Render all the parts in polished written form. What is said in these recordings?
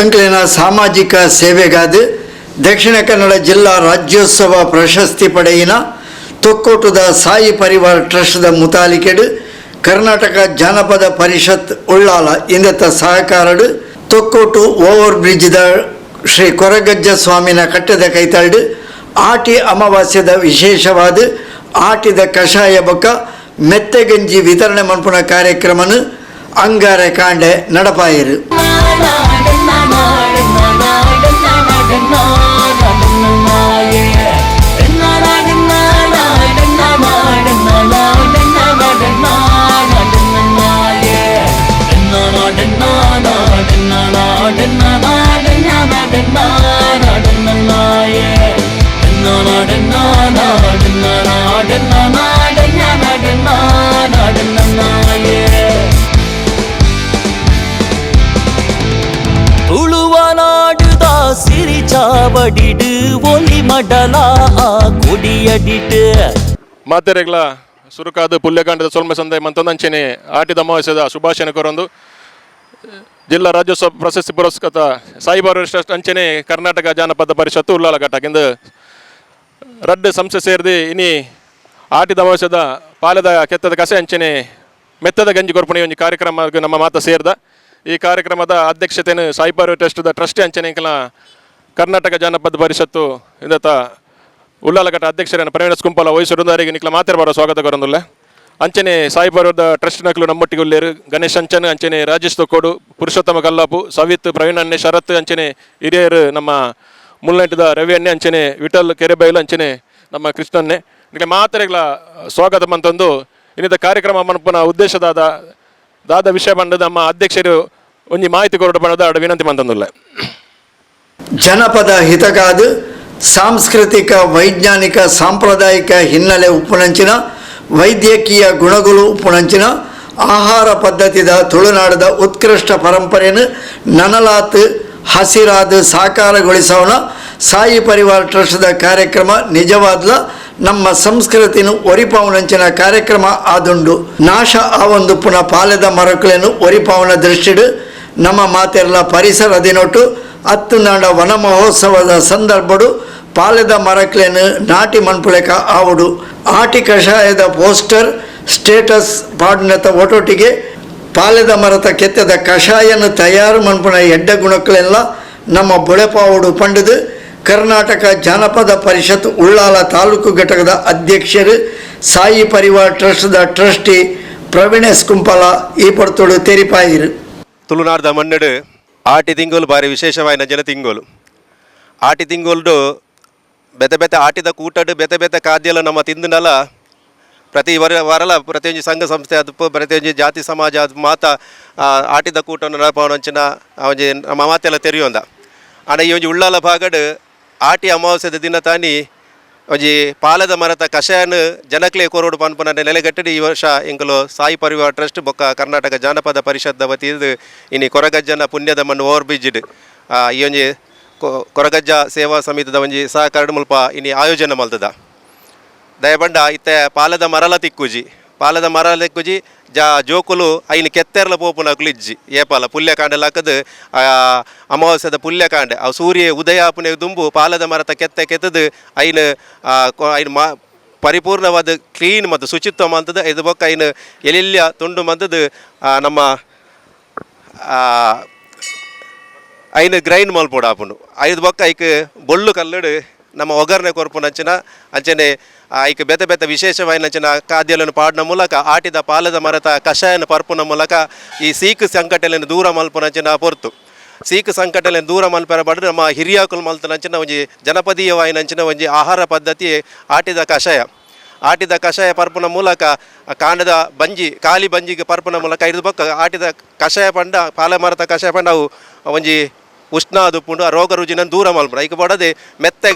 ಅಂಕಲಿನ ಸಾಮಾಜಿಕ ಸೇವೆಗಾದ ದಕ್ಷಿಣ ಕನ್ನಡ ಜಿಲ್ಲಾ ರಾಜ್ಯೋತ್ಸವ ಪ್ರಶಸ್ತಿ ಪಡೆಯಿನ ತೊಕ್ಕೋಟದ ಸಾಯಿ ಪರಿವಾರ್ ಟ್ರಸ್ಟ್ದ ಮುತಾಲಿಕೆಡು ಕರ್ನಾಟಕ ಜಾನಪದ ಪರಿಷತ್ ಉಳ್ಳಾಲ ಇಂದತ್ತ ಸಹಕಾರಡು ತೊಕ್ಕೋಟು ಓವರ್ ಬ್ರಿಡ್ಜ್ದ ಶ್ರೀ ಕೊರಗಜ್ಜ ಸ್ವಾಮಿನ ಕಟ್ಟದ ಕೈತಾಡು ಆಟಿ ಅಮಾವಾಸ್ಯದ ವಿಶೇಷವಾದ ಆಟಿದ ಕಷಾಯ ಬೊಕ್ಕ ಮೆತ್ತೆಗಂಜಿ ವಿತರಣೆ ಮನ್ಪುನ ಕಾರ್ಯಕ್ರಮನು ಅಂಗಾರೆ ಕಾಂಡೆ ನಡಪಾಯಿರು. ಚಾವಡಿಡು ಒಲಿ ಮಡಲ ಕೊಡಿಯಡಿಡು ಮಾತೆರೆಗ್ಲ ಸುರುಕಾದ ಪುಲ್ಯಕಾಂಡದ ಸೊಲ್ಮೆ ಸಂದೆ ಮಂತಂದಂಚೆನೆ ಆಟಿದ ಅಮಾವಾಸ್ಯದ ಶುಭಾಶಯ ಕೊರೊಂದು ಜಿಲ್ಲಾ ರಾಜ್ಯೋತ್ಸವ ಪ್ರಶಸ್ತಿ ಪುರಸ್ಕೃತ ಸಾಯಿ ಪರಿವಾರ್ ಟ್ರಸ್ಟ್ ಅಂಚೆನೆ ಕರ್ನಾಟಕ ಜಾನಪದ ಪರಿಷತ್ತು ಉಳ್ಳಾಲ ಘಟಕಿಂದ ರಡ್ಡು ಸಂಸ್ಥೆ ಸೇರಿದು ಇನಿ ಆಟಿದ ಅಮಾವಾಸ್ಯದ ಪಾಲದ ಕೆತ್ತದ ಕಸೆ ಅಂಚೆನೆ ಮೆತ್ತದ ಗಂಜಿ ಕೊರ್ಪಣಿ ಒಂದು ಕಾರ್ಯಕ್ರಮ ನಮ್ಮ ಮಾತ ಸೇರಿದ ಈ ಕಾರ್ಯಕ್ರಮದ ಅಧ್ಯಕ್ಷತೆಯನ್ನು ಸಾಯಿ ಪರಿವಾರ್ ಟ್ರಸ್ಟ್ದ ಟ್ರಸ್ಟಿ ಅಂಚೆನೆ ಕರ್ನಾಟಕ ಜಾನಪದ ಪರಿಷತ್ತು ಇಂದತ್ತ ಉಳ್ಳಾಲಘಟ್ಟ ಅಧ್ಯಕ್ಷರನ್ನು ಪ್ರವೀಣ ಕುಂಪಲ ವಹಿಸಿರುವವರಿಗೆ ನಿಕ್ಲ ಮಾತಾಡಬಾರ ಸ್ವಾಗತ ಕೊರಂದುಲ್ಲ ಅಂಚನೆ ಸಾಯಿ ಪರಿವಾರದ ಟ್ರಸ್ಟ್ ನಕಲು ನಮ್ಮೊಟ್ಟಿಗೆ ಉಳ್ಳೇರು ಗಣೇಶ್ ಅಂಚನ್ ಅಂಚನೆ ರಾಜೇಶ್ ತೊಕ್ಕೋಡು ಪುರುಷೋತ್ತಮ ಕಲ್ಲಾಪು ಸವಿತ್ ಪ್ರವೀಣ್ ಅಣ್ಣೆ ಶರತ್ ಅಂಚನೆ ಹಿರಿಯರು ನಮ್ಮ ಮುಲ್ನೆಟ್ಟದ ರವಿ ಅಣ್ಣೆ ಅಂಚನೆ ವಿಠಲ್ ಕೆರೆಬೈಲು ಅಂಚನೆ ನಮ್ಮ ಕೃಷ್ಣನ್ನೆ ನಿಕ್ಲೆ ಮಾತಾರೆಗಳ ಸ್ವಾಗತ ಮಂತಂದು ಇನ್ನಿದ ಕಾರ್ಯಕ್ರಮ ಮನಪನ ಉದ್ದೇಶದಾದ ದಾದ ವಿಷಯ ಬಂದ ನಮ್ಮ ಅಧ್ಯಕ್ಷರು ಒಂಜಿ ಮಾಹಿತಿ ಕೊರಡು ಬಣ್ಣದ ವಿನಂತಿ ಮಂತಂದುಲ್ಲ. ಜನಪದ ಹಿತಕಾದು ಸಾಂಸ್ಕೃತಿಕ ವೈಜ್ಞಾನಿಕ ಸಾಂಪ್ರದಾಯಿಕ ಹಿನ್ನೆಲೆ ಉಪ್ಪುನಂಚಿನ ವೈದ್ಯಕೀಯ ಗುಣಗಳು ಉಪ್ಪುನಂಚಿನ ಆಹಾರ ಪದ್ಧತಿದ ತುಳುನಾಡದ ಉತ್ಕೃಷ್ಟ ಪರಂಪರೆಯನ್ನು ನನಲಾತ್ ಹಸಿರಾದ ಸಾಕಾರಗೊಳಿಸೋಣ ಸಾಯಿ ಪರಿವಾರ್ ಟ್ರಸ್ಟ್ದ ಕಾರ್ಯಕ್ರಮ ನಿಜವಾದ್ಲ ನಮ್ಮ ಸಂಸ್ಕೃತಿನ ಒರಿಪಾವನಂಚಿನ ಕಾರ್ಯಕ್ರಮ ಆದುಂಡು ನಾಶ ಆವೊಂದು ಪುನಃ ಪಾಲೆದ ಮರಕುಲೆನು ಒರಿಪಾವನ ದೃಷ್ಟಿಡು ನಮ್ಮ ಮಾತೆರ್ಲ ಪರಿಸರ ದಿನೊಟ್ಟು ಹತ್ತು ನಾಡ ವನ ಮಹೋತ್ಸವದ ಸಂದರ್ಭಡು ಪಾಲೆದ ಮರಕ್ಲೆನು ನಾಟಿ ಮಣ್ಪುಳೆಕ ಆವುಡು ಆಟಿ ಕಷಾಯದ ಪೋಸ್ಟರ್ ಸ್ಟೇಟಸ್ ಪಾಡ್ನತ ಒಟೊಟ್ಟಿಗೆ ಪಾಲೆದ ಮರತ ಕೆತ್ತದ ಕಷಾಯನ ತಯಾರು ಮಣ್ಪುಣ ಎಡ್ಡ ಗುಣಕ್ಲೆಲ್ಲ ನಮ್ಮ ಬೊಳೆಪಾವುಡು ಪಂಡದು ಕರ್ನಾಟಕ ಜಾನಪದ ಪರಿಷತ್ ಉಳ್ಳಾಲ ತಾಲೂಕು ಘಟಕದ ಅಧ್ಯಕ್ಷರು ಸಾಯಿ ಪರಿವಾರ್ ಟ್ರಸ್ಟ್ದ ಟ್ರಸ್ಟಿ ಪ್ರವೀಣೇಶ್ ಕುಂಪಲ ಈ ಪಡ್ತೋಡು ತೆರಿಪಾಯಿರು. ತುಳುನಾಡದ ಮಣ್ಣಡು ಆಟಿ ತಿಂಗೋಲು ಭಾರಿ ವಿಶೇಷವಾದ ಜನ ತಿಂಗೋಲು ಆಟಿ ತಿಂಗೋಲ್ಡು ಬೆತೆ ಬೆತೆ ಆಟಿದ ಕೂಟಡು ಬೆತೆ ಬೆತೆ ಖಾದ್ಯಲು ನಮ್ಮ ತಿಂದುನಲ ಪ್ರತಿ ವರಲ ಪ್ರತಿಯೊಂದು ಸಂಘ ಸಂಸ್ಥೆ ಅದು ಪ್ರತಿಯೊಂದು ಜಾತಿ ಸಮಾಜ ಅದು ಮಾತ ಆಟಿದ ಕೂಟವನ್ನು ನಡಪವನಂಚಿನ ಒಂಜಿ ನಮ್ಮ ಮಾತೆಲ್ಲ ತೆರೆಯೋಂದ ಆಣ ಈ ಒಂಜಿ ಉಳ್ಳಾಲ ಭಾಗಡು ಆಟಿ ಅಮಾವಾಸ್ಯದ ದಿನ ತಾನಿ ಒಂಜಿ ಪಾಲದ ಮರತ ಕಷಾಯನ ಜನಕ್ಲೆ ಕೊರೋಡು ಪನ್ಪನ ನೆಲೆಗಟ್ಟಡಿ ಈ ವರ್ಷ ಎಂಕಲು ಸಾಯಿ ಪರಿವಾರ್ ಟ್ರಸ್ಟ್ ಬೊಕ್ಕ ಕರ್ನಾಟಕ ಜಾನಪದ ಪರಿಷತ್ದ ವತಿದು ಇನ್ನು ಕೊರಗಜ್ಜನ ಪುಣ್ಯದ ಮಣ್ಣು ಓವರ್ ಬ್ರಿಡ್ಜ್ ಈ ಒಂಜಿ ಕೊರಗಜ್ಜ ಸೇವಾ ಸಮಿತಿದ ಒಂಜಿ ಸಹಕಾರ ಮುಲ್ಪ ಇನ್ನು ಆಯೋಜನೆ ಮಲ್ತದ ದಯಬಂಡ ಇತ್ತೆ ಪಾಲದ ಮರಲ ತಿಕ್ಕುಜಿ ಜೋಕುಲು ಐನು ಕೆತ್ತೆರ್ಲ ಪೋಪುನಕುಲು ಇಜ್ಜಿ ಏಪಾಲ ಪುಲ್ಯಕಾಂಡೆ ಹಾಕದು ಅಮಾವಾಸ್ಯದ ಪುಲ್ಯಕಾಂಡೆ ಅವು ಸೂರ್ಯ ಉದಯ ಪುಣ್ಯ ದುಂಬು ಪಾಲದ ಮರತ ಕೆತ್ತದು ಐನು ಪರಿಪೂರ್ಣವಾದ ಕ್ಲೀನ್ ಮತ್ತು ಶುಚಿತ್ವ ಮಂತದ್ದು ಇದು ಬೊಕ್ಕ ಐನು ಎಲಿಲ್ಯ ತುಂಡು ಮಂತದ್ದು ನಮ್ಮ ಐನು ಗ್ರೈಂಡ್ ಮಲ್ಪೋಡು ಆಪುಂಡು ಐದು ಬೊಕ್ಕ ಐಕ್ ಬೊಳ್ಳು ಕಲ್ಲಡು ನಮ್ಮ ಒಗ್ಗರಣೆ ಕೊರ್ಪುನ ಅಂಚನೆ ಐಕ್ ಬೆತೆ ಬೆತೆ ವಿಶೇಷವಾಯಿನಂಚಿನ ಖಾದ್ಯಗಳನ್ನು ಪಾಡಿನ ಮೂಲಕ ಆಟಿದ ಪಾಲದ ಮರತ ಕಷಾಯನ ಪರ್ಪುನ ಮೂಲಕ ಈ ಸೀಕ್ ಸಂಕಟలను ದೂರ ಮಲ್ಪುನಂಚಿನ ಪೊರ್ತು ಸೀಕ್ ಸಂಕಟలను ದೂರ ಮಲ್ಪರ ಬಡ್ದು ನಮ್ಮ ಹಿರಿಯಾಕುಲು ಮಲ್ತನಂಚಿನ ಒಂಜಿ ಜನಪದೀಯವಾಯಿನಂಚಿನ ಒಂಜಿ ಆಹಾರ ಪದ್ಧತಿ ಆಟಿದ ಕಷಾಯ ಪರ್ಪುನ ಮೂಲಕ ಕಾಂಡದ ಬಂಜಿ ಖಾಲಿ ಬಂಜಿಗೆ ಪರ್ಪುನ ಮೂಲಕ ಐದು ಬೊಕ್ಕ ಆಟಿದ ಕಷಾಯ ಪಂಡ ಪಾಲ ಮರತ ಕಷಾಯ ಪಂಡ ಅವು ಒಂಜಿ ಉಷ್ಣ ದುಪ್ಪುಂಡು ಆ ರೋಗ ರುಜಿನ ದೂರ ಮಲ್ಪುಣ ಐಕೆ ಬಡದೆ ಮೆತ್ತೆ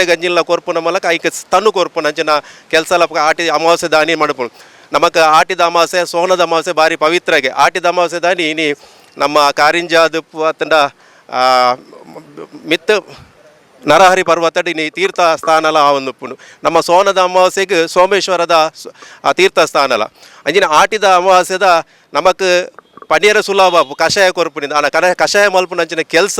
ಗಂಜಿಲ್ಲ ಕೊರ್ಪುನ ಮೂಲಕ ಐಕೆ ತನ್ನು ಕೊರ್ಪುನ ಅಂಚಿನ ಕೆಲಸ ಆಟಿ ಅಮಾವಾಸ್ಯೆ ದಾನಿ ಮಡ್ಪುಣು ನಮಕ್ ಆಟಿದ ಅಮಾವಾಸ್ಯೆ ಸೋನದ ಅಮಾವಾಸ್ಯೆ ಭಾರಿ ಪವಿತ್ರಗೆ ಆಟಿದ ಅಮಾವಾಸ್ಯೆ ದಾನಿ ಇನಿ ನಮ್ಮ ಕಾರಿಂಜ ದುಪ್ಪು ಅತ್ತಂಡ ಮಿತ್ತು ನರಹರಿ ಪರ್ವತಡ್ ಇನಿ ತೀರ್ಥ ಸ್ಥಾನಲ ಆವೊಂದುಪ್ಪುಂಡು ನಮ್ಮ ಸೋನದ ಅಮಾವಾಸ್ಯೆಗೆ ಸೋಮೇಶ್ವರದ ತೀರ್ಥ ಸ್ಥಾನಲ ಅಂಚಿನ ಆಟಿದ ಅಮಾವಾಸ್ಯದ ನಮಕ್ ಪನೀರ ಸುಲಭ ಕಷಾಯ ಕೊರಪುನಿಂದ ಕಷಾಯ ಮಲ್ಪುನಂಚಿನ ಕೆಲಸ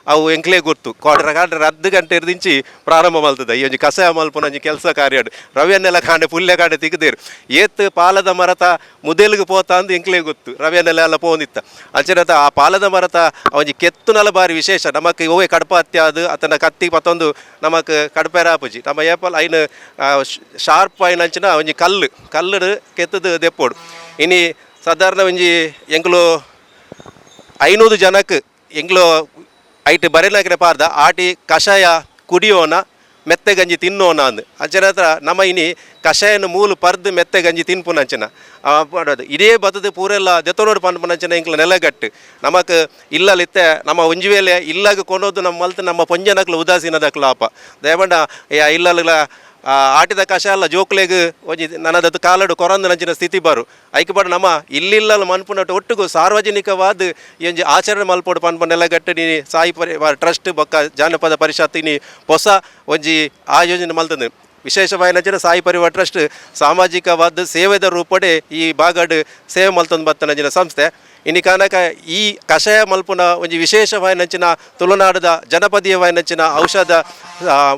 ಅವು ಎಂಕ್ಲೇ ಗೊತ್ತು ಕಾಡ್ರೆ 10 ಗಂಟೆ ಇರ್ದಿಂಚಿ ಪ್ರಾರಂಭ ಮಲ್ತದ ಈ ಒಂಜಿ ಕಷಾಯ ಮಲ್ಪುನಂಜಿ ಕೆಲಸ ಕಾರ್ಯಾಡು ರವೆಯನ್ನೆಲ್ಲ ಕಾಂಡೆ ಪುಲ್ಯ ಕಾಂಡೆ ತಿಗದೇರು ಏತ್ ಪಾಲದ ಮರತ ಮುದೇಲಿಗೆ ಪೋತ ಅಂದು ಎಂಕ್ಲೇ ಗೊತ್ತು ರವೆಯನ್ನೆಲ್ಲ ಎಲ್ಲ ಪೋಂದಿತ್ತ ಅಂಚೆನತ ಆ ಪಾಲದ ಮರತ ಒಂಜಿ ಕೆತ್ತುನಲ ಬಾರಿ ವಿಶೇಷ ನಮಕ್ ಓವೆ ಕಡಪ ಹತ್ಯಾದು ಅತನ ಕತ್ತಿ ಪತ್ತೊಂದು ನಮಕ್ ಕಡಪೆರ ಆಪುಜಿ ನಮ್ಮ ಏಪಲ್ ಐನ್ ಶಾರ್ಪ್ ಐನ್ ಅಂಚಿನ ಒಂಜಿ ಕಲ್ಲು ಕೆತ್ತದು ದೆಪ್ಪೋಡು ಇನಿ ಸಾಧಾರಣ ಒಂಜಿ ಎಂಕ್ಲು 500 ಜನಕ್ಕೆ ಎಂಕ್ಲು ಐಟ್ ಬರೆನಾಕಿನ ಪಾರ್ದ ಆಟಿ ಕಷಾಯ ಕುಡಿಯೋಣ ಮೆತ್ತೆ ಗಂಜಿ ತಿನ್ನೋಣ ಅಂದು ಅಂಚನ ಹತ್ರ ನಮ್ಮ ಇನಿ ಕಷಾಯನ ಮೂಲು ಪರ್ದು ಮೆತ್ತೆ ಗಂಜಿ ತಿನ್ಪುನಂಚನ ಮಾಡೋದು ಇಡೇ ಬತ್ತದ ಪೂರೆಲ್ಲ ದೆತ್ತೋನೋಡು ಪನ್ಪುನಂಚನ ಎಂಕ್ಲ ನೆಲಗಟ್ಟು ನಮಕ್ ಇಲ್ಲಲಿತ್ತೆ ನಮ್ಮ ಒಂಜಿ ವೇಳೆ ಇಲ್ಲಾಗ ಕೊನೋದು ನಮ್ಮ ಮಲ್ತು ನಮ್ಮ ಪೊಂಜನಕ್ಲ ಉದಾಸೀನದಕ್ಲ ಆಪ ದಯಮಂಡ ಇಲ್ಲಲ್ಲ ಆಟಿದ ಕಷಾಯ ಜೋಕ್ಲೆಗ್ ಒಂಜಿ ನನ್ನದತ್ತು ಕಾಲಡು ಕೊರಂದು ನಂಚಿನ ಸ್ಥಿತಿ ಬಾರು ಐಕೆ ಪಾಡು ನಮ್ಮ ಇಲ್ಲಿಲ್ಲ ಮನ್ಪುನಟ್ಟು ಒಟ್ಟಿಗೂ ಸಾರ್ವಜನಿಕವಾದ ಈ ಒಂಜಿ ಆಚರಣೆ ಮಲ್ಪೋಡು ಪನ್ಪ ನೆಲಗಟ್ಟು ನೀ ಸಾಯಿ ಟ್ರಸ್ಟ್ ಬೊಕ್ಕ ಜಾನಪದ ಪರಿಷತ್ ನೀ ಹೊಸ ಒಂಜಿ ಆಯೋಜನೆ ಮಲ್ತಂದು ವಿಶೇಷವಾಯಿನಂಚಿನ ಸಾಯಿ ಪರಿವಾರ ಟ್ರಸ್ಟ್ ಸಾಮಾಜಿಕವಾದ ಸೇವೆದ ರೂಪಡೆ ಈ ಬಾಗಡ್ ಸೇವೆ ಮಲ್ತೊಂದು ಬತ್ತನಂಚಿನ ಸಂಸ್ಥೆ ಇನಿ ಕಾನಕ ಈ ಕಷಾಯ ಮಲ್ಪುನ ಒಂಜಿ ವಿಶೇಷವಾಯಿನಂಚಿನ ತುಳುನಾಡದ ಜನಪದೀಯವಾಯಿನಂಚಿನ ಔಷಧ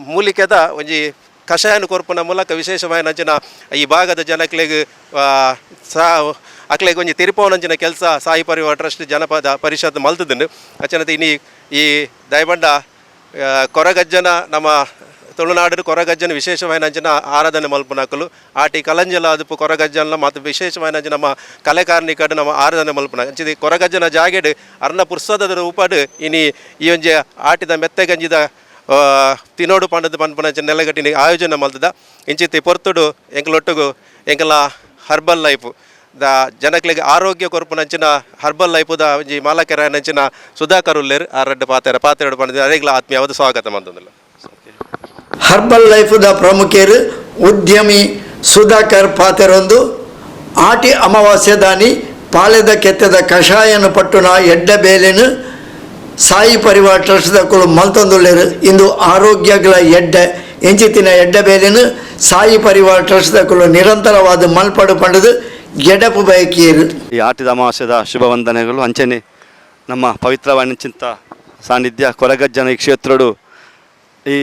ಮೂಲಿಕೆದ ಒಂಜಿ ಕಷಾಯನ ಕೊರ್ಪುನ ಮೂಲಕ ವಿಶೇಷವಾಯಿನಂಚಿನ ಈ ಭಾಗದ ಜನಕ್ಲೆಗ್ ಅಕ್ಲೆಗ್ ಒಂಜಿ ತಿರುಪವನಂಚಿನ ಕೆಲಸ ಸಾಯಿ ಪರಿವಾರ ಟ್ರಸ್ಟ್ ಜನಪದ ಪರಿಷತ್ ಮಲ್ತದನ್ನು ಅಚನತ ಇನಿ ಈ ದಯಬಂಡ ಕೊರಗಜ್ಜನ ನಮ್ಮ ತುಳುನಾಡು ಕೊರಗಜ್ಜನ ವಿಶೇಷವಾಯಿನಂಚಿನ ಆರಾಧನೆ ಮಲ್ಪುನಕಲು ಆಟಿ ಕಲಂಜಲ ಅದುಪು ಕೊರಗಜ್ಜನ ಮತ್ತು ವಿಶೇಷವಾಯಿನಂಚಿನ ನಮ್ಮ ಕಲೆ ಕಾರ್ಮಿಕಡು ನಮ್ಮ ಆರಾಧನೆ ಮಲ್ಪುನ ಅಂಚಿದ ಕೊರಗಜ್ಜನ ಜಾಗೆಡ್ ಅರ್ನ ಪುರ್ಸದ ರೂಪಡು ಇನಿ ಈ ಒಂಜಿ ಆಟಿದ ಮೆತ್ತೆಗಂಜಿದ ತಿನ್ನೋಡು ಪಂಡದ ಪನ್ಪುನಂಚಿನ ನೆಲಗಟ್ಟಿನ ಆಯೋಜನೆ ಮಲ್ತದ ಇಂಚಿತ್ತಿ ಪೊರ್ತುಡು ಎಂಕ್ಲೊಟ್ಟುಗು ಎಂಕಲ ಹರ್ಬಲ್ ಲೈಫ್ ದ ಜನಕ್ಲೆಗೆ ಆರೋಗ್ಯ ಕೊರ್ಪುನಂಚಿನ ಹರ್ಬಲ್ ಲೈಫುದ ಒಂಜಿ ಮಾಲಕೆರನಂಚಿನ ಸುಧಾಕರ್ ಉಲ್ಲೇರ್ ಆರಡ್ಡು ಪಾತೆರಡು ಪಂಡದ ಅರೆಗ್ಲ ಆತ್ಮೀಯವಾದ ಸ್ವಾಗತ ಮಂತಂದಿಲ್ಲ ಹರ್ಬಲ್ ಲೈಫ್ದ ಪ್ರಮುಖರು ಉದ್ಯಮಿ ಸುಧಾಕರ್ ಪಾತೆರೊಂದು ಆಟಿ ಅಮಾವಾಸ್ಯ ದಾನಿ ಪಾಲೆದ ಕೆತ್ತದ ಕಷಾಯನ ಪಟ್ಟುನ ಎಡ್ಡ ಬೇಲೆನು ಸಾಯಿ ಪರಿವಾರ ಟ್ರಸ್ಟ್ದ ಕುಳು ಮಲ್ತೊಂದುಲ್ಲೇರು ಇಂದು ಆರೋಗ್ಯಗಳ ಎಡ್ಡೆ ಎಂಚಿತ್ತಿನ ಎಡ್ಡ ಬೇಲೆನು ಸಾಯಿ ಪರಿವಾರ ಟ್ರಸ್ಟ್ದ ಕುಳು ನಿರಂತರವಾದ ಮಲ್ಪಡು ಪಂಡದು ಗೆಡಪು ಬಯಕಿಯರು ಈ ಆಟಿದ ಅಮಾವಾಸ್ಯದ ಶುಭ ವಂದನೆಗಳು ಅಂಚನೆ ನಮ್ಮ ಪವಿತ್ರವಾಣಿಚಿಂತ ಸಾನ್ನಿಧ್ಯ ಕೊರಗಜ್ಜನ ಈ ಕ್ಷೇತ್ರಡು ಈ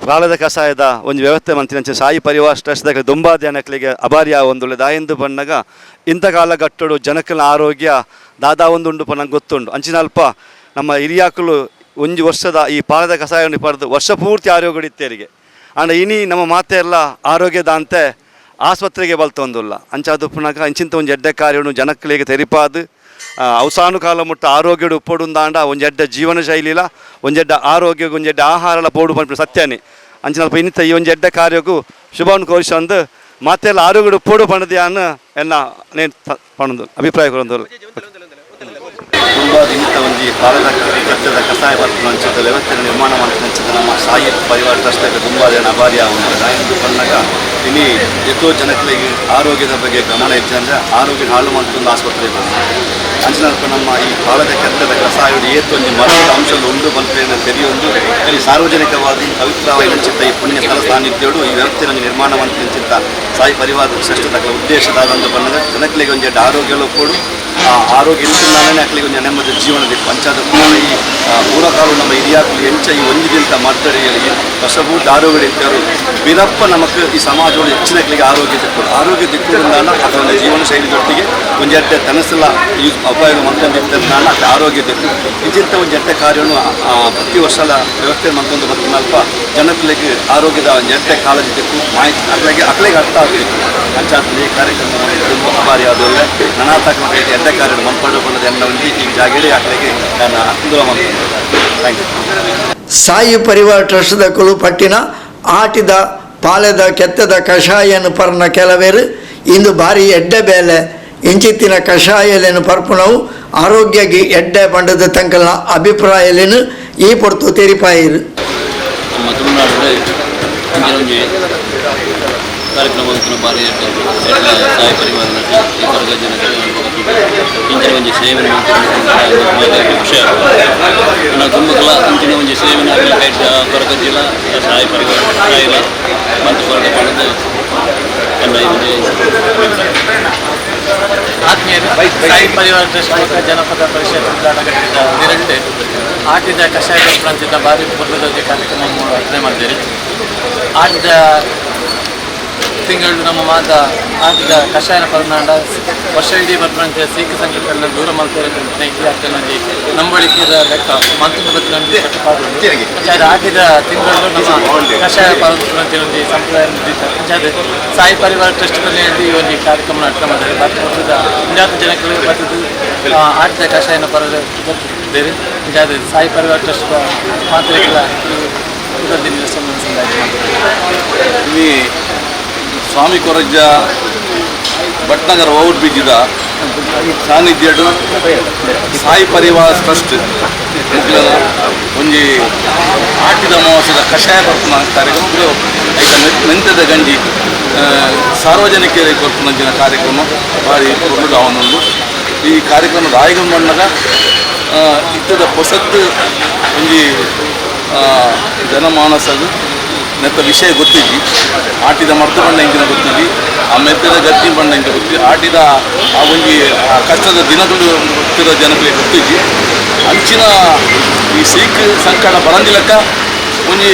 ಪಾಲದ ಕಷಾಯದ ಒಂದು ವ್ಯವಸ್ಥೆ ಮಂತಿನ ಸಾಯಿ ಪರಿವಾರ ಟ್ರಸ್ಟ್ದಾಗ ದುಂಬಾ ಜನಕ್ಲಿಗೆ ಅಭಾರಿಯ ಒಂದುಳ್ಳೆ ದಾಯಂದು ಬಣ್ಣಗ ಇಂಥ ಕಾಲಘಟ್ಟಡು ಜನಕಲ ಆರೋಗ್ಯ ದಾದಾ ಒಂದುಂಡು ನಂಗೆ ಗೊತ್ತುಂಡು ಅಂಚಿನಲ್ಪ ನಮ್ಮ ಹಿರಿಯಾಕಲು ಒಂಜಿ ವರ್ಷದ ಈ ಪಾಲದ ಕಷಾಯವನ್ನು ಪಡೆದು ವರ್ಷ ಪೂರ್ತಿ ಆರೋಗ್ಯ ಇತ್ತೇರಿಗೆ ಆಂಡ ಇನಿ ನಮ್ಮ ಮಾತೆ ಎಲ್ಲ ಆರೋಗ್ಯದ ಅಂತೆ ಆಸ್ಪತ್ರೆಗೆ ಬಲ್ತೊಂದುಲ್ಲ ಅಂಚಾದು ಪುನಃ ಅಂಚಿಂತ ಒಂದು ಎಡ್ಡೆ ಕಾರ್ಯವನ್ನು ಜನಕ್ಕಲಿಗೆ ತೆರಿಪಾದು ಅವಸಾನು ಕಾಲ ಮುಟ್ಟ ಆರೋಗ್ಯಡು ಉಪ್ಪೊಡುಂದಾಂಡ ಒಂಜೆಡ್ಡ ಜೀವನ ಶೈಲಿಲ ಒಂಜೆಡ್ಡ ಆರೋಗ್ಯ ಒಂಜೆಡ್ಡ ಆಹಾರಲ ಪೋಡು ಪಂಪು ಸತ್ಯನೇ ಅಂಚಿನಲ್ಪ ಇನ್ನಿತ ಈ ಒಂಜೆಡ್ಡ ಕಾರ್ಯಕ್ಕೂ ಶುಭವನ್ನು ಕೋರಿಸಂದು ಮಾತೆಲ್ಲ ಆರೋಗ್ಯಡು ಉಪ್ಪೋಡು ಪಣದ್ಯಾನ ಎನ್ನ ನೇನು ಪಣದು ಅಭಿಪ್ರಾಯ ಕೊರೊಂದು ತುಂಬ ದಿನಿತ ಒಂದು ಪಾಲದ ಕೆತ್ತದ ಕಷಾಯ ಬರ್ಪುನಂಚಿದ ವ್ಯವಸ್ಥೆ ನಿರ್ಮಾಣ ಮಾಡ್ತಂಚಿದ ನಮ್ಮ ಸಾಯಿ ಪರಿವಾರ ಟ್ರಸ್ಟ್ಗೆ ತುಂಬ ಜನ ಅಭಾರಿಯ ಒಂದು ದಾಯಂದು ಬಂದಾಗ ಇನಿ ಎಷ್ಟೋ ಜನಗಳಿಗೆ ಆರೋಗ್ಯದ ಬಗ್ಗೆ ಗಮನ ಇಟ್ಟಂದ್ರೆ ಆರೋಗ್ಯ ಹಾಳು ಮಾಡ್ಕೊಂಡು ಆಸ್ಪತ್ರೆಗೆ ಬಂದು ಅಂಚಿನಲ್ಪ ನಮ್ಮ ಈ ಪಾಲದ ಕೆತ್ತದ ಕಷಾಯಡು ಏತೊಂದು ಮರದ ಅಂಶಗಳು ಉಂಡು ಬಂತೇನೆ ತೆರೆಯೊಂದು ಇಲ್ಲಿ ಸಾರ್ವಜನಿಕವಾಗಿ ಪವಿತ್ರವಾಯಿನಂಚಿತ್ತ ಈ ಪುಣ್ಯ ಸ್ಥಳ ಸಾನ್ನಿಧ್ಯೋಡು ಈ ವ್ಯವಸ್ಥೆಯನ್ನು ನಿರ್ಮಾಣ ಮಾಡ್ತಂಚಿತ್ತ ಸಾಯಿ ಪರಿವಾರ ಟ್ರಸ್ಟ್ದ ಉದ್ದೇಶದಾದಂದು ಬಂದಾಗ ಜನಗಳಿಗೆ ಒಂದು ಆರೋಗ್ಯಗಳು ಕೊಡು ಆ ಆರೋಗ್ಯ ಇಲ್ಲಿಂದಾನೇ ಅಕ್ಲಿಗೆ ಒಂದು ನೆಮ್ಮದಿ ಜೀವನದ ಪಂಚಾದ ಈ ಪೂರ್ವಕಾಲ ನಮ್ಮ ಹಿರಿಯಾಕಲು ಎಂಚ ಈ ಒಂದಿಗಿಂತ ಮದ್ದರಿಯಲ್ಲಿ ಹೊಸಬೂಟ್ ಆರೋಗ್ಯ ಇದ್ದರು ಬಿನಪ್ಪ ನಮಗೆ ಈ ಸಮಾಜಗಳು ಹೆಚ್ಚಿನಕ್ಲಿಗೆ ಆರೋಗ್ಯ ದಿಕ್ಕರು ಆರೋಗ್ಯ ದಿಕ್ಕುಗಳಿಂದ ಅದರ ಜೀವನ ಶೈಲಿಯೊಟ್ಟಿಗೆ ಒಂದು ಎಡ್ಡೆ ತನಸಲ ಯೂಸ್ ಉಪಯೋಗ ಮಾಡ್ಕೊಂಡಿದ್ದಾಗ ಅದು ಆರೋಗ್ಯ ದಿಕ್ಕು ಇಂಚಿಂಥ ಒಂದು ಎಡ್ಡೆ ಕಾರ್ಯವನ್ನು ಪ್ರತಿ ವರ್ಷದ ವ್ಯವಸ್ಥೆ ಮಾಡ್ಕೊಂಡು ಬರ್ತೀನಲ್ಪ ಜನಗಳಿಗೆ ಆರೋಗ್ಯದ ಒಂದು ಎಡ್ಡೆ ಕಾಳಜಿ ದಿಕ್ಕು ಮಾಹಿತಿ ಅಕ್ಲಿಗೆ ಅರ್ಥ ಆಗಬೇಕು ಪಂಚಾಯತ್ ಈ ಕಾರ್ಯಕ್ರಮ ತುಂಬ ಅಭಾರಿಯಾದವೇ ನನಾತಕ ಎಡ್ಡೆ ಕಾರ್ಯ ಮಲ್ಪಡು ಬಂದದ ಎಲ್ಲ ಒಂದು ಈ ಜಾಗಡಿ ಅಕ್ಲಿಗೆ ನಾನು ಅನುಕೂಲ ಮಾಡ್ತೀನಿ ಥ್ಯಾಂಕ್ ಯು ಸಾಯಿ ಪರಿವಾರ ಟ್ರಸ್ಟ್ದ ಕುಳು ಪಟ್ಟಿನ ಆಟಿದ ಪಾಲೆದ ಕೆತ್ತದ ಕಷಾಯನು ಪರ್ನ ಕೆಲವೇರು ಇಂದು ಬಾರಿ ಎಡ್ಡೆ ಬೇಲೆ ಇಂಚಿತ್ತಿನ ಕಷಾಯಲೇನು ಪರ್ಪುಣವು ಆರೋಗ್ಯಗೆ ಎಡ್ಡೆ ಪಂಡದ ತಂಕಲ್ನ ಅಭಿಪ್ರಾಯಲೇನು ಈ ಪೊರ್ತು ತೆರಿಪಾಯಿರು ನಮ್ಮ ತುಳುನಾಡಿನ ಕಾರ್ಯಕ್ರಮ ಭಾರಿ ಸಾಯಿ ಪರಿವಾರ ಈ ವರ್ಗ ಜನತೆ ಇಂಚಿನ ಒಂಜಿ ಸೇವೆನ ವಿಷಯ ನಾವು ತುಂಬ ಇಂಚಿನ ಒಂಜಿ ಸೇವೆನ ವರ್ಗ ಜಿಲ್ಲಾ ಸಾಯಿ ಪರಿವಾರ ಸಾಯಿಲ ಮತ್ತು ವರ್ಗ ಪಡೆದು ಎಲ್ಲ ಆತ್ಮೀಯರು ಸಾಯಿ ಪರಿವಾರ ಟ್ರಸ್ಟ್ ಜನಪದ ಪರಿಷತ್ ಘಟಕದ ನಿರಂತೆ ಆಟಿದ ಕಷಾಯ ಪ್ರಾಂತ್ಯದ ಭಾರಿ ಪೂರ್ವದೊಂದಿಗೆ ಕಾರ್ಯಕ್ರಮ ರಚನೆ ಮಾಡಿದ್ದೇವೆ. ಆಟಿದ ತಿಂಗಳು ನಮ್ಮ ಮಾತ ಆಟಿದ ಕಷಾಯನ ಪರನಾಡ ವರ್ಷ ಇಡೀ ಬರ್ಬಂತೆ ಸೀಖ ಸಂಘಟನೆ ದೂರ ಮಾಡ್ತಾರೆ ಇತಿಹಾಸದಲ್ಲಿ ನಂಬಳಿಕೆಯ ಲೆಕ್ಕ ಮಂತ್ರ ಬದಲಲ್ಲಿ ಕಟ್ಟಪಾಡು ಆಟಿದ ತಿಂಗಳು ನಮ್ಮ ಕಷಾಯ ಪರಂತಿ ಸಂಪ್ರದಾಯ ನಡೆದಿದ್ದಾರೆ. ಸಾಯಿ ಪರಿವಾರ ಟ್ರಸ್ಟ್ನಲ್ಲಿ ಈ ಒಂದು ಕಾರ್ಯಕ್ರಮ ನಡೆಸ್ತಾ ಮಾಡಿದ್ದಾರೆ. ಭಾರತದ ಇಂಜಾತ ಜನಗಳಿಗೆ ಬರ್ತದ್ದು ಆಟಿದ ಕಷಾಯನ ಪರದಿದ್ದೇವೆ. ಇಂಜಾದ ಸಾಯಿ ಪರಿವಾರ ಟ್ರಸ್ಟ್ ಮಾತ್ರೆಗಳ ದಿನ ಈ ಸ್ವಾಮಿ ಕೊರಜ್ಜ ಭಟ್ನಗರ ಓವರ್ ಬ್ರಿಡ್ಜಿದ ಸಾನ್ನಿಧ್ಯಡು ಸಾಯಿ ಪರಿವಾರ ಟ್ರಸ್ಟ್ ಮುಖ್ಯದ ಒಂಜಿ ಆಟಿದ ಅಮಾವಾಸ್ಯದ ಕಷಾಯ ಬರ್ಪುನ ಕಾರ್ಯಕ್ರಮ ಮೆಂತ್ಯದ ಗಂಜಿ ಸಾರ್ವಜನಿಕರಿಗೆ ಕೊರ್ಪುನಂಚಿನ ಕಾರ್ಯಕ್ರಮ ಭಾರಿ ದೊಡ್ಡ ಅವನೊಂದು ಈ ಕಾರ್ಯಕ್ರಮದ ಆಯೋಗ ಬಂದಾಗ ಇತ್ತದ ಹೊಸತ್ತು ಒಂಜಿ ಜನಮಾನಸದ ನೆತ್ತ ವಿಷಯ ಗೊತ್ತಿದ್ದಿ ಆಟಿದ ಮರ್ತು ಬಣ್ಣ ಇಂಚಿನ ಗೊತ್ತಿದ್ದಿ ಆ ಮೆತ್ತದ ಗದ್ದಿ ಬಣ್ಣ ಇಂಚ ಗೊತ್ತಿದ್ದಿ ಆಟಿದ ಆ ಒಂಜಿ ಕಷ್ಟದ ದಿನಗಳು ಗೊತ್ತಿರೋ ಜನಗಳಿಗೆ ಗೊತ್ತಿದ್ದಿ ಅಂಚಿನ ಈ ಸೀಖ್ ಸಂಕಟ ಬರಂದಿಲಕ್ಕ ಒಂಜಿ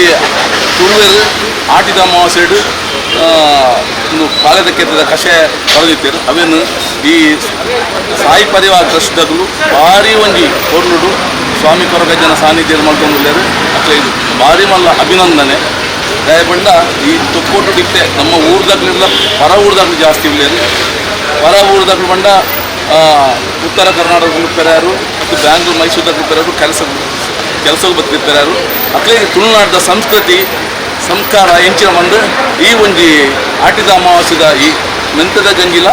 ತುಳುವೆರು ಆಟಿದ ಅಮಾವಾಸ್ಯೆಡು ಒಂದು ಪಾಲದ ಕೆತ್ತದ ಕಷಾಯ ಬರೆದಿತ್ತೇರು ಅವೇನು ಈ ಸಾಯಿ ಪರಿವಾರ ಟ್ರಸ್ಟ್ಗಳು ಭಾರಿ ಒಂಜಿ ಕೊರ್ಲುಡು ಸ್ವಾಮಿ ಕೊರಗಜ್ಜನ ಸಾನ್ನಿಧ್ಯ ಮಾಡ್ಕೊಂಡಿದ್ದಾರೆ. ಅಟ್లా ಇದು ಭಾರಿ ಮಲ್ಲ ಅಭಿನಂದನೆ ದಯಪಂಡ ಈ ತೊಕ್ಕೋಟು ಇಟ್ಟೆ ನಮ್ಮ ಊರ್ದಾಗ್ಲಿಲ್ಲ ಹೊರ ಊರ್ದಾಗ್ಲು ಜಾಸ್ತಿ ಇಲ್ಲೇರು ಹೊರ ಊರ್ದಾಗ್ಲು ಬಂಡ ಉತ್ತರ ಕರ್ನಾಟಕದಲ್ಲಿ ಪೆರಾರು ಮತ್ತು ಬ್ಯಾಂಗ್ಳೂರು ಮೈಸೂರ್ದಾಗ್ಲು ಪೆರಾರು ಕೆಲಸಕ್ಕೆ ಬದುಕಿರ್ತಾರು. ಅಟ್ಲೇ ತುಳುನಾಡದ ಸಂಸ್ಕೃತಿ ಸಂಸ್ಕಾರ ಹೆಂಚಿನ ಬಂದು ಈ ಒಂಜಿ ಆಟಿದ ಅಮಾವಾಸ್ಯದ ಈ ಮೆಂತದ ಗಂಜಿಲ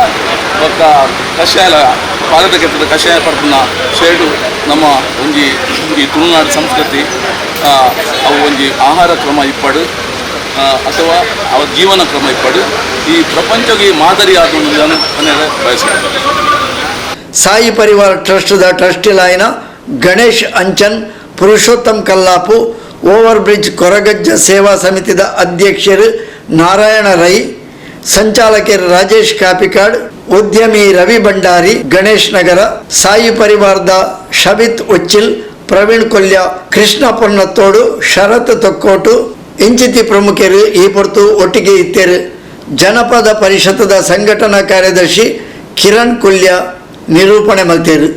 ಒಕ್ಕ ಕಷಾಯ ಪಾಲದ ಕೆತ್ತದ ಕಷಾಯ ಪಡ್ಪುನ ಶೇಡು ನಮ್ಮ ಒಂಜಿ ಈ ತುಳುನಾಡು ಸಂಸ್ಕೃತಿ ಅವು ಒಂಜಿ ಆಹಾರ ಕ್ರಮ ಇಪ್ಪಡು ಅಥವಾ ಅವರ ಜೀವನ ಕ್ರಮ ಇಪ್ಪಡು ಈ ಪ್ರಪಂಚಕ್ಕೆ ಮಾದರಿ ಆದೊಂದು ಬಯಸ್ತಾರೆ. ಸಾಯಿ ಪರಿವಾರ ಟ್ರಸ್ಟ್ದ ಟ್ರಸ್ಟಿಲಾಯಿನ ಗಣೇಶ್ ಅಂಚನ್, ಪುರುಷೋತ್ತಮ್ ಕಲ್ಲಾಪು, ಓವರ್ ಬ್ರಿಡ್ಜ್ ಕೊರಗಜ್ಜ ಸೇವಾ ಸಮಿತಿದ ಅಧ್ಯಕ್ಷರು ನಾರಾಯಣ ರೈ, ಸಂಚಾಲಕರು ರಾಜೇಶ್ ಕಾಪಿಕಾಡ್, ಉದ್ಯಮಿ ರವಿ ಭಂಡಾರಿ, ಗಣೇಶ್ ನಗರ, ಸಾಯಿ ಪರಿವಾರದ ಶಬಿತ್ ಉಚ್ಚಿಲ್, ಪ್ರವೀಣ್ ಕೊಲ್ಯ, ಕೃಷ್ಣ ಪೊನ್ನತ್ತೋಡು, ಶರತ್ ತೊಕ್ಕೋಟು ಇಂಚಿತಿ ಪ್ರಮುಖರು ಈ ಹೊರತು ಒಟ್ಟಿಗೆ ಇತ್ತೇರು. ಜನಪದ ಪರಿಷತ್ತದ ಸಂಘಟನಾ ಕಾರ್ಯದರ್ಶಿ ಕಿರಣ್ ಕೊಲ್ಯ ನಿರೂಪಣೆ ಮಲ್ತೇರು.